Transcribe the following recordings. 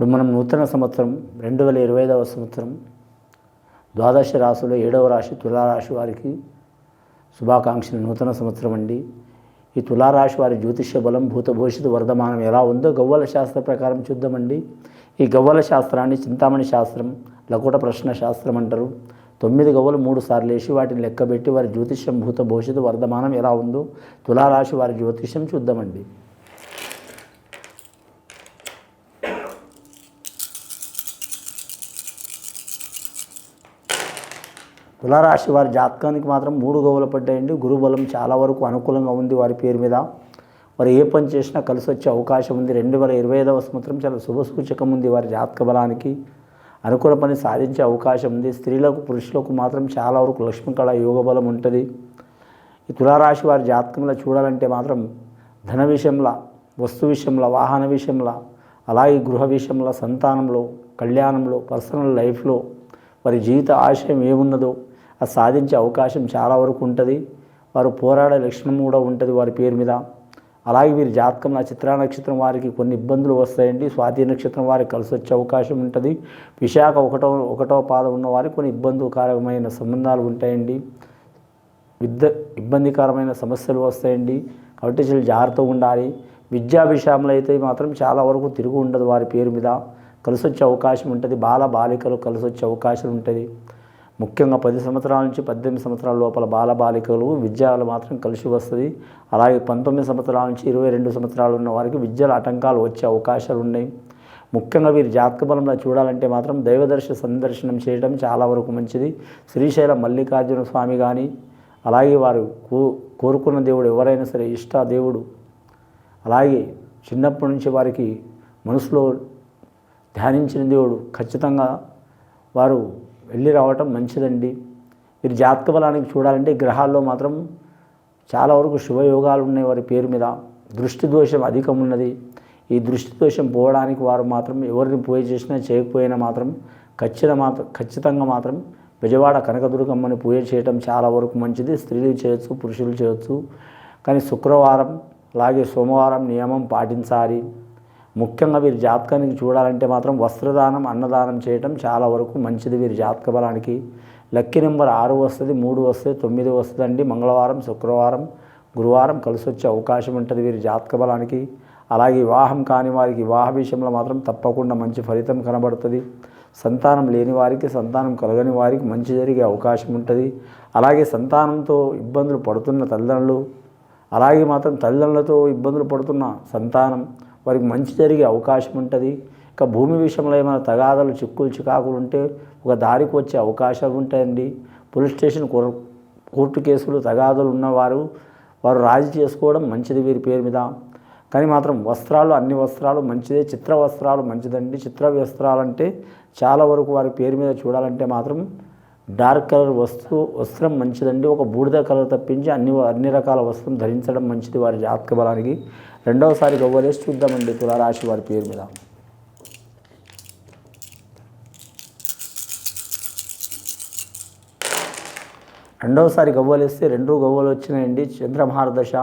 ఇప్పుడు మనం నూతన సంవత్సరం 2025వ సంవత్సరం ద్వాదశ రాశిలో 7వ రాశి తులారాశి వారికి శుభాకాంక్షలు. నూతన సంవత్సరం అండి. ఈ తులారాశి వారి జ్యోతిష్య బలం భూత భవిష్యత్తు వర్ధమానం ఎలా ఉందో గవ్వల శాస్త్ర ప్రకారం చూద్దామండి. ఈ గవ్వల శాస్త్రాన్ని చింతామణి శాస్త్రం, లకుట ప్రశ్న శాస్త్రం అంటారు. 9 గవ్వలు 3 సార్లు వేసి వాటిని లెక్కబెట్టి వారి జ్యోతిష్యం భూత భవిష్యత్తు వర్ధమానం ఎలా ఉందో తులారాశి వారి జ్యోతిష్యం చూద్దామండి. తులారాశి వారి జాతకానికి మాత్రం 3 గవ్వలు పడ్డాయండి. గురుబలం చాలా వరకు అనుకూలంగా ఉంది వారి పేరు మీద. వారు ఏ పని చేసినా కలిసి వచ్చే అవకాశం ఉంది. 2025వ సంవత్సరం చాలా శుభసూచకం ఉంది. వారి జాతక బలానికి అనుకూల పని సాధించే అవకాశం ఉంది. స్త్రీలకు పురుషులకు మాత్రం చాలా వరకు లక్ష్మీకళ యోగ బలం ఉంటుంది. ఈ తులారాశి వారి జాతకంలో చూడాలంటే మాత్రం ధన విషయంలో, వస్తు విషయంలో, వాహన విషయంలో, అలాగే గృహ విషయంలో, సంతానంలో, కళ్యాణంలో, పర్సనల్ లైఫ్లో వారి జీవిత ఆశయం ఏమున్నదో అది సాధించే అవకాశం చాలా వరకు ఉంటుంది. వారు పోరాడే లక్షణం కూడా ఉంటుంది వారి పేరు మీద. అలాగే వీరి జాతకంలో చిత్రా నక్షత్రం వారికి కొన్ని ఇబ్బందులు వస్తాయండి. స్వాతి నక్షత్రం వారికి కలిసి వచ్చే అవకాశం ఉంటుంది. విశాఖ ఒకటో పాదం ఉన్న వారికి కొన్ని ఇబ్బందికరమైన సంబంధాలు ఉంటాయండి. ఇబ్బందికరమైన సమస్యలు వస్తాయండి. కాబట్టి చాలా జాగ్రత్తగా ఉండాలి. విద్యా విషయంలో అయితే మాత్రం చాలా వరకు తిరుగు ఉండదు వారి పేరు మీద. కలిసి వచ్చే అవకాశం ఉంటుంది. బాలికలు కలిసి వచ్చే అవకాశం ఉంటుంది. ముఖ్యంగా 10 సంవత్సరాల నుంచి 18 సంవత్సరాల లోపల బాలికలు విద్యలు మాత్రం కలిసి వస్తుంది. అలాగే 19 సంవత్సరాల నుంచి 22 సంవత్సరాలు ఉన్న వారికి విద్యల ఆటంకాలు వచ్చే అవకాశాలు ఉన్నాయి. ముఖ్యంగా వీరి జాతక బలంలో చూడాలంటే మాత్రం సందర్శనం చేయడం చాలా వరకు మంచిది. శ్రీశైలం మల్లికార్జున స్వామి కానీ, అలాగే వారు కోరుకున్న దేవుడు ఎవరైనా సరే ఇష్ట దేవుడు, అలాగే చిన్నప్పటి నుంచి వారికి మనసులో ధ్యానించిన దేవుడు ఖచ్చితంగా వారు వెళ్ళి రావటం మంచిదండి. వీరి జాతక బలానికి చూడాలంటే గ్రహాల్లో మాత్రం చాలా వరకు శుభయోగాలు ఉన్నాయి వారి పేరు మీద. దృష్టి దోషం అధికం ఉన్నది. ఈ దృష్టి దోషం పోవడానికి వారు మాత్రం ఎవరిని పూజ చేసినా చేయకపోయినా మాత్రం ఖచ్చితంగా మాత్రం విజయవాడ కనకదుర్గమ్మని పూజ చేయటం చాలా వరకు మంచిది. స్త్రీలు చేయొచ్చు, పురుషులు చేయొచ్చు. కానీ శుక్రవారం అలాగే సోమవారం నియమం పాటించాలి. ముఖ్యంగా వీరి జాతకానికి చూడాలంటే మాత్రం వస్త్రదానం, అన్నదానం చేయటం చాలా వరకు మంచిది వీరి జాతక బలానికి. లక్కీ నెంబర్ 6 వస్తుంది, 3 వస్తుంది, 9 వస్తుందండి. మంగళవారం, శుక్రవారం, గురువారం కలిసి వచ్చే అవకాశం ఉంటుంది వీరి జాతక బలానికి. అలాగే వివాహం కాని వారికి వివాహ విషయంలో మాత్రం తప్పకుండా మంచి ఫలితం కనబడుతుంది. సంతానం లేని వారికి, సంతానం కలగని వారికి మంచి జరిగే అవకాశం ఉంటుంది. అలాగే సంతానంతో ఇబ్బందులు పడుతున్న తల్లిదండ్రులు, అలాగే మాత్రం తల్లిదండ్రులతో ఇబ్బందులు పడుతున్న సంతానం వారికి మంచి జరిగే అవకాశం ఉంటుంది. ఇక భూమి విషయంలో ఏమైనా తగాదాలు, చికాకులు ఉంటే ఒక దారికి వచ్చే అవకాశాలు ఉంటాయండి. పోలీస్ స్టేషన్, కోర్టు కేసులు, తగాదాలు ఉన్నవారు రాజీ చేసుకోవడం మంచిది వీరి పేరు మీద. కానీ మాత్రం వస్త్రాలు, అన్ని వస్త్రాలు మంచిదే. చిత్ర వస్త్రాలు మంచిదండి. చిత్ర వస్త్రాలు అంటే చాలా వరకు వారి పేరు మీద చూడాలంటే మాత్రం డార్క్ కలర్ వస్త్రం మంచిదండి. ఒక బూడిద కలర్ తప్పించి అన్ని రకాల వస్త్రం ధరించడం మంచిది వారి జాతక బలానికి. రెండవసారి గవ్వలేసి చూద్దామండి తులారాశి వారి పేరు మీద. రెండవసారి గవ్వలేస్తే 2 గవ్వలు వచ్చినాయండి. చంద్రమహారదశ,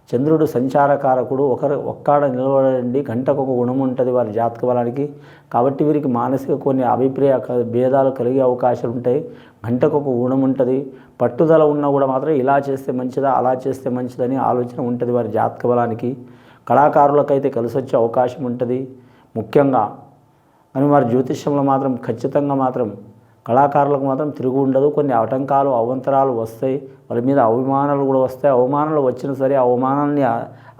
చంద్రుడు సంచారకారకుడు, ఒక్కడ నిలబడండి. గంటకు ఒక గుణం ఉంటుంది వారి జాతక బలానికి. కాబట్టి వీరికి మానసిక కొన్ని అభిప్రాయ భేదాలు కలిగే అవకాశాలు ఉంటాయి. గంటకు ఒక గుణం ఉంటుంది. పట్టుదల ఉన్నా కూడా మాత్రం ఇలా చేస్తే మంచిదా, అలా చేస్తే మంచిదని ఆలోచన ఉంటుంది వారి జాతక బలానికి. కళాకారులకైతే కలిసి వచ్చే అవకాశం ఉంటుంది ముఖ్యంగా. కానీ వారి జ్యోతిష్యంలో మాత్రం ఖచ్చితంగా మాత్రం కళాకారులకు మాత్రం తిరుగు ఉండదు. కొన్ని ఆటంకాలు, అవంతరాలు వస్తాయి. వాళ్ళ మీద అవమానాలు కూడా వస్తాయి. అవమానాలు వచ్చినా సరే అవమానాన్ని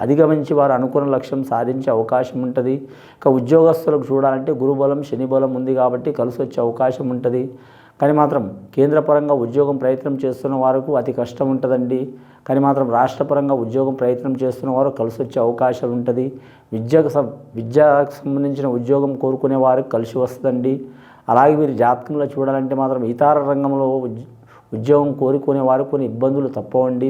అధిగమించి వారు అనుకున్న లక్ష్యం సాధించే అవకాశం ఉంటుంది. ఇక ఉద్యోగస్తులకు చూడాలంటే గురుబలం, శని బలం ఉంది కాబట్టి కలిసి వచ్చే అవకాశం ఉంటుంది. కానీ మాత్రం కేంద్రపరంగా ఉద్యోగం ప్రయత్నం చేస్తున్న వారికి అతి కష్టం ఉంటుందండి. కానీ మాత్రం రాష్ట్రపరంగా ఉద్యోగం ప్రయత్నం చేస్తున్న వారు కలిసి వచ్చే అవకాశాలు ఉంటుంది. విద్యకు సంబంధించిన ఉద్యోగం కోరుకునే వారికి కలిసి వస్తుందండి. అలాగే వీరి జాతకంలో చూడాలంటే మాత్రం ఇతర రంగంలో ఉద్యోగం కోరుకునే వారికి కొన్ని ఇబ్బందులు తప్పవండి.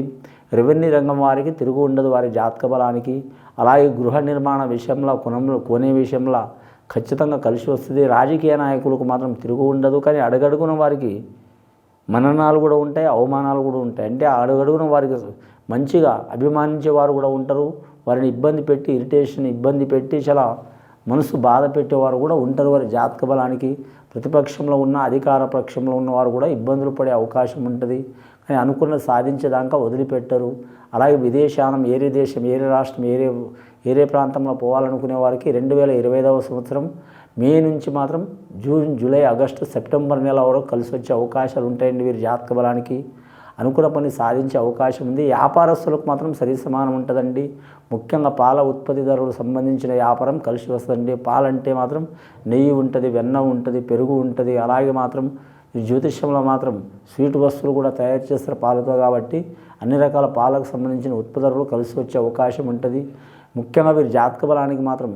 రెవెన్యూ రంగం వారికి తిరుగు ఉండదు వారి జాతక బలానికి. అలాగే గృహ నిర్మాణ విషయంలో, కొనే విషయంలో ఖచ్చితంగా కలిసి వస్తుంది. రాజకీయ నాయకులకు మాత్రం తిరుగు ఉండదు. కానీ అడుగడుగున వారికి మననాలు కూడా ఉంటాయి, అవమానాలు కూడా ఉంటాయి. అంటే అడుగడుగున వారికి మంచిగా అభిమానించే వారు కూడా ఉంటారు. వారిని ఇబ్బంది పెట్టి చాలా మనసు బాధ పెట్టేవారు కూడా ఉంటారు. వారి జాతక బలానికి ప్రతిపక్షంలో ఉన్న అధికార పక్షంలో ఉన్నవారు కూడా ఇబ్బందులు పడే అవకాశం ఉంటుంది. కానీ అనుకున్నది సాధించేదాకా వదిలిపెట్టరు. అలాగే విదేశానం ఏరే దేశం, ఏరే రాష్ట్రం, ఏరే ప్రాంతంలో పోవాలనుకునే వారికి 2025వ సంవత్సరం మే నుంచి మాత్రం జూన్, జూలై, ఆగస్టు, సెప్టెంబర్ నెల వరకు కలిసి వచ్చే అవకాశాలు ఉంటాయండి. వీరి జాతక బలానికి అనుకున్న పని సాధించే అవకాశం ఉంది. వ్యాపారస్తులకు మాత్రం సరి సమానం ఉంటుందండి. ముఖ్యంగా పాల ఉత్పత్తిదారులకు సంబంధించిన వ్యాపారం కలిసి వస్తుందండి. పాలంటే మాత్రం నెయ్యి ఉంటుంది, వెన్న ఉంటుంది, పెరుగు ఉంటుంది. అలాగే మాత్రం ఈ జ్యోతిష్యంలో మాత్రం స్వీట్ వస్తువులు కూడా తయారు చేస్తారు పాలతో. కాబట్టి అన్ని రకాల పాలకు సంబంధించిన ఉత్పత్తులు కలిసి వచ్చే అవకాశం ఉంటుంది. ముఖ్యంగా వీరి జాతక బలానికి మాత్రం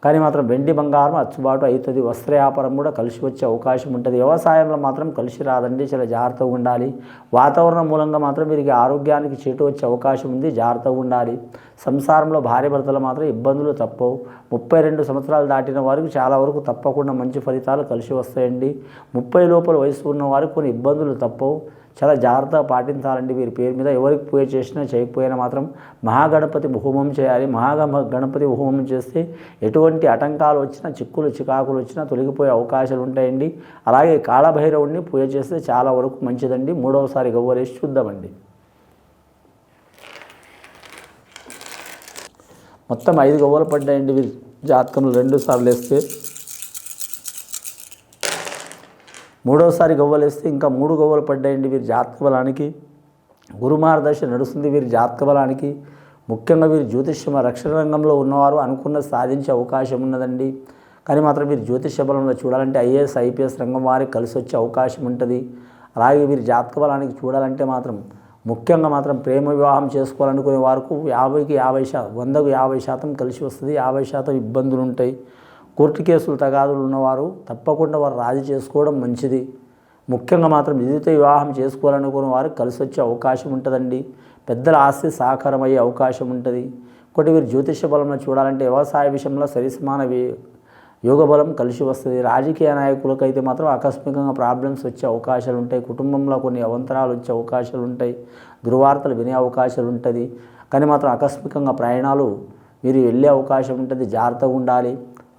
కానీ మాత్రం వెండి బంగారం అచ్చుబాటు అవుతుంది. వస్త్ర వ్యాపారం కూడా కలిసి వచ్చే అవకాశం ఉంటుంది. వ్యవసాయంలో మాత్రం కలిసి రాదండి, చాలా జాగ్రత్తగా ఉండాలి. వాతావరణం మూలంగా మాత్రం వీరికి ఆరోగ్యానికి చేటు వచ్చే అవకాశం ఉంది, జాగ్రత్తగా ఉండాలి. సంసారంలో భార్య భర్తలు మాత్రం ఇబ్బందులు తప్పవు. 32 సంవత్సరాలు దాటిన వారికి చాలా వరకు తప్పకుండా మంచి ఫలితాలు కలిసి వస్తాయండి. 30 లోపల వయసు ఉన్న వారికి కొన్ని ఇబ్బందులు తప్పవు. చాలా జాగ్రత్తగా పాటించాలండి. వీరి పేరు మీద ఎవరికి పూజ చేసినా చేయకపోయినా మాత్రం మహాగణపతి హోమం చేయాలి. గణపతి హోమం చేస్తే ఎటువంటి ఆటంకాలు వచ్చినా, చిక్కులు చికాకులు వచ్చినా తొలగిపోయే అవకాశాలు ఉంటాయండి. అలాగే కాళభైరవుడిని పూజ చేస్తే చాలా వరకు మంచిదండి. మూడవసారి గవ్వలేసి చూద్దామండి. మొత్తం 5 గవ్వలు పడ్డాయండి. వీరి జాతకంలో 2 సార్లు వేస్తే, మూడవసారి గవ్వలేస్తే ఇంకా 3 గవ్వలు పడ్డాయండి. వీరి జాతక బలానికి గురుమార్గదర్శ నడుస్తుంది. వీరి జాతక బలానికి ముఖ్యంగా వీరి జ్యోతిష్య రక్షణ రంగంలో ఉన్నవారు అనుకున్నది సాధించే అవకాశం ఉన్నదండి. కానీ మాత్రం వీరి జ్యోతిష్య బలంలో చూడాలంటే ఐఏఎస్, ఐపీఎస్ రంగం వారికి కలిసి వచ్చే అవకాశం ఉంటుంది. అలాగే వీరి జాతక బలానికి చూడాలంటే మాత్రం ముఖ్యంగా మాత్రం ప్రేమ వివాహం చేసుకోవాలనుకునే వారికి 50కి 50%, 100కు 50% కలిసి వస్తుంది. 50% ఇబ్బందులు ఉంటాయి. కోర్టు కేసులు తగాదులు ఉన్నవారు తప్పకుండా వారు రాజీ చేసుకోవడం మంచిది. ముఖ్యంగా మాత్రం విధిత వివాహం చేసుకోవాలనుకున్న వారికి కలిసి వచ్చే అవకాశం ఉంటుందండి. పెద్దల ఆస్తి సహకారం అయ్యే అవకాశం ఉంటుంది. ఒకటి వీరు జ్యోతిష బలంలో చూడాలంటే వ్యవసాయ విషయంలో సరిసమాన యోగ బలం కలిసి వస్తుంది. రాజకీయ నాయకులకైతే మాత్రం ఆకస్మికంగా ప్రాబ్లమ్స్ వచ్చే అవకాశాలు ఉంటాయి. కుటుంబంలో కొన్ని అవంతరాలు వచ్చే అవకాశాలు ఉంటాయి. దుర్వార్తలు వినే అవకాశాలు ఉంటుంది. కానీ మాత్రం ఆకస్మికంగా ప్రయాణాలు మీరు వెళ్ళే అవకాశం ఉంటుంది, జాగ్రత్తగా ఉండాలి.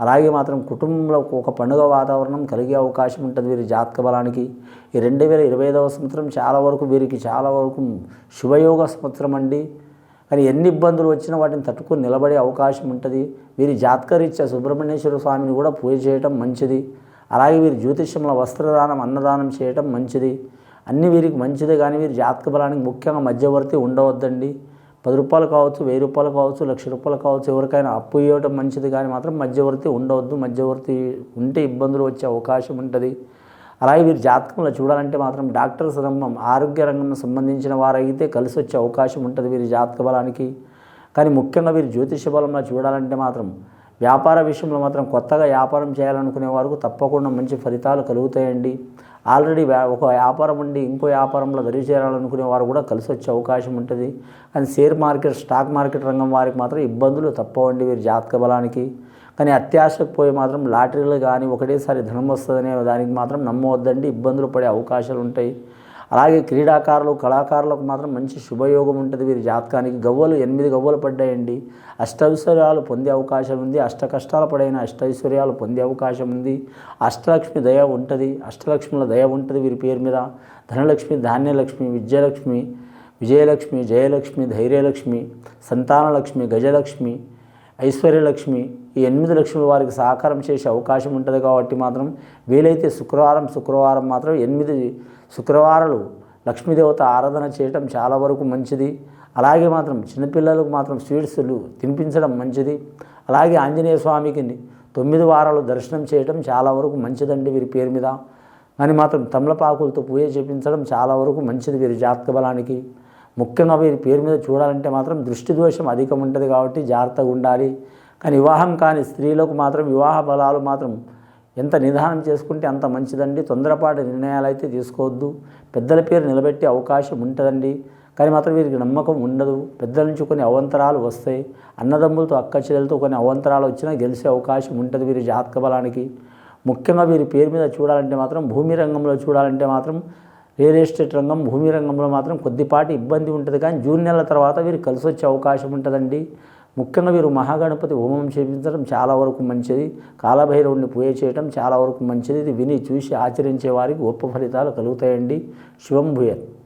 అలాగే మాత్రం కుటుంబంలో ఒక పండుగ వాతావరణం కలిగే అవకాశం ఉంటుంది వీరి జాతక బలానికి. ఈ 2025వ సంవత్సరం వీరికి చాలా వరకు శుభయోగ సంవత్సరం అండి. కానీ ఎన్ని ఇబ్బందులు వచ్చినా వాటిని తట్టుకొని నిలబడే అవకాశం ఉంటుంది. వీరి జాతకరీత్యా సుబ్రహ్మణ్యేశ్వర స్వామిని కూడా పూజ చేయటం మంచిది. అలాగే వీరి జ్యోతిష్యంలో వస్త్రదానం, అన్నదానం చేయటం మంచిది. అన్నీ వీరికి మంచిదే. కానీ వీరి జాతక బలానికి ముఖ్యంగా మధ్యవర్తి ఉండవద్దండి. 10 రూపాయలు కావచ్చు, 1000 రూపాయలు కావచ్చు, 1,00,000 రూపాయలు కావచ్చు, ఎవరికైనా అప్పు ఇవ్వటం మంచిది. కానీ మాత్రం మధ్యవర్తి ఉండవద్దు. మధ్యవర్తి ఉంటే ఇబ్బందులు వచ్చే అవకాశం ఉంటుంది. అలాగే వీరి జాతకంలో చూడాలంటే మాత్రం డాక్టర్స్ రంగం, ఆరోగ్య రంగం సంబంధించిన వారైతే కలిసి వచ్చే అవకాశం ఉంటుంది వీరి జాతక బలానికి. కానీ ముఖ్యంగా వీరి జ్యోతిష బలంలో చూడాలంటే మాత్రం వ్యాపార విషయంలో మాత్రం కొత్తగా వ్యాపారం చేయాలనుకునే వారికి తప్పకుండా మంచి ఫలితాలు కలుగుతాయండి. ఆల్రెడీ ఒక వ్యాపారం ఉండి ఇంకో వ్యాపారంలో గరి చేయాలనుకునే వారు కూడా కలిసి వచ్చే అవకాశం ఉంటుంది. కానీ షేర్ మార్కెట్, స్టాక్ మార్కెట్ రంగం వారికి మాత్రం ఇబ్బందులు తప్పవండి వీరి జాతక బలానికి. కానీ అత్యాశకు పోయి మాత్రం లాటరీలు కానీ ఒకటేసారి ధనం వస్తుందనే దానికి మాత్రం నమ్మవద్దండి, ఇబ్బందులు పడే అవకాశాలు ఉంటాయి. అలాగే క్రీడాకారులు, కళాకారులకు మాత్రం మంచి శుభయోగం ఉంటుంది వీరి జాతకానికి. 8 గవ్వలు పడ్డాయండి. అష్టైశ్వర్యాలు పొందే అవకాశం ఉంది. అష్ట కష్టాలు పడైన అష్టైశ్వర్యాలు పొందే అవకాశం ఉంది. అష్టలక్ష్మి దయ ఉంటుంది. అష్టలక్ష్మిల దయ ఉంటుంది వీరి పేరు మీద. ధనలక్ష్మి, ధాన్యలక్ష్మి, విద్యాలక్ష్మి, విజయలక్ష్మి, జయలక్ష్మి, ధైర్యలక్ష్మి, సంతానలక్ష్మి, గజలక్ష్మి, ఐశ్వర్యలక్ష్మి, ఈ 8 లక్ష్ముల వారికి సహకారం చేసే అవకాశం ఉంటుంది. కాబట్టి మాత్రం వీలైతే శుక్రవారం మాత్రం 8 శుక్రవారాలు లక్ష్మీదేవత ఆరాధన చేయటం చాలా వరకు మంచిది. అలాగే మాత్రం చిన్నపిల్లలకు మాత్రం స్వీట్స్లు తినిపించడం మంచిది. అలాగే ఆంజనేయ స్వామికి 9 వారాలు దర్శనం చేయటం చాలా వరకు మంచిదండి వీరి పేరు మీద. కానీ మాత్రం తమలపాకులతో పూజ చేయించడం చాలా వరకు మంచిది వీరి జాతక బలానికి. ముఖ్యంగా వీరి పేరు మీద చూడాలంటే మాత్రం దృష్టి దోషం అధికం ఉంటుంది. కాబట్టి జాగ్రత్తగా ఉండాలి. కానీ వివాహం కాని స్త్రీలకు మాత్రం వివాహ బలాలు మాత్రం ఎంత నిదానం చేసుకుంటే అంత మంచిదండి. తొందరపాటు నిర్ణయాలు అయితే తీసుకోవద్దు. పెద్దల పేరు నిలబెట్టే అవకాశం ఉంటుందండి. కానీ మాత్రం వీరికి నమ్మకం ఉండదు. పెద్దల నుంచి కొన్ని అవంతరాలు వస్తాయి. అన్నదమ్ములతో, అక్క చెల్లెలతో కొన్ని అవంతరాలు వచ్చినా గెలిచే అవకాశం ఉంటుంది వీరి జాతక బలానికి. ముఖ్యంగా వీరి పేరు మీద చూడాలంటే మాత్రం భూమి రంగంలో చూడాలంటే మాత్రం రియల్ ఎస్టేట్ రంగం, భూమి రంగంలో మాత్రం కొద్దిపాటి ఇబ్బంది ఉంటుంది. కానీ జూన్ నెల తర్వాత వీరికి కలిసి వచ్చే అవకాశం ఉంటుందండి. ముఖ్యంగా వీరు మహాగణపతి హోమం చేయించడం చాలా వరకు మంచిది. కాలభైరవుడిని పూజ చేయడం చాలా వరకు మంచిది. ఇది విని చూసి ఆచరించే వారికి గొప్ప ఫలితాలు కలుగుతాయండి. శుభం భూయత్.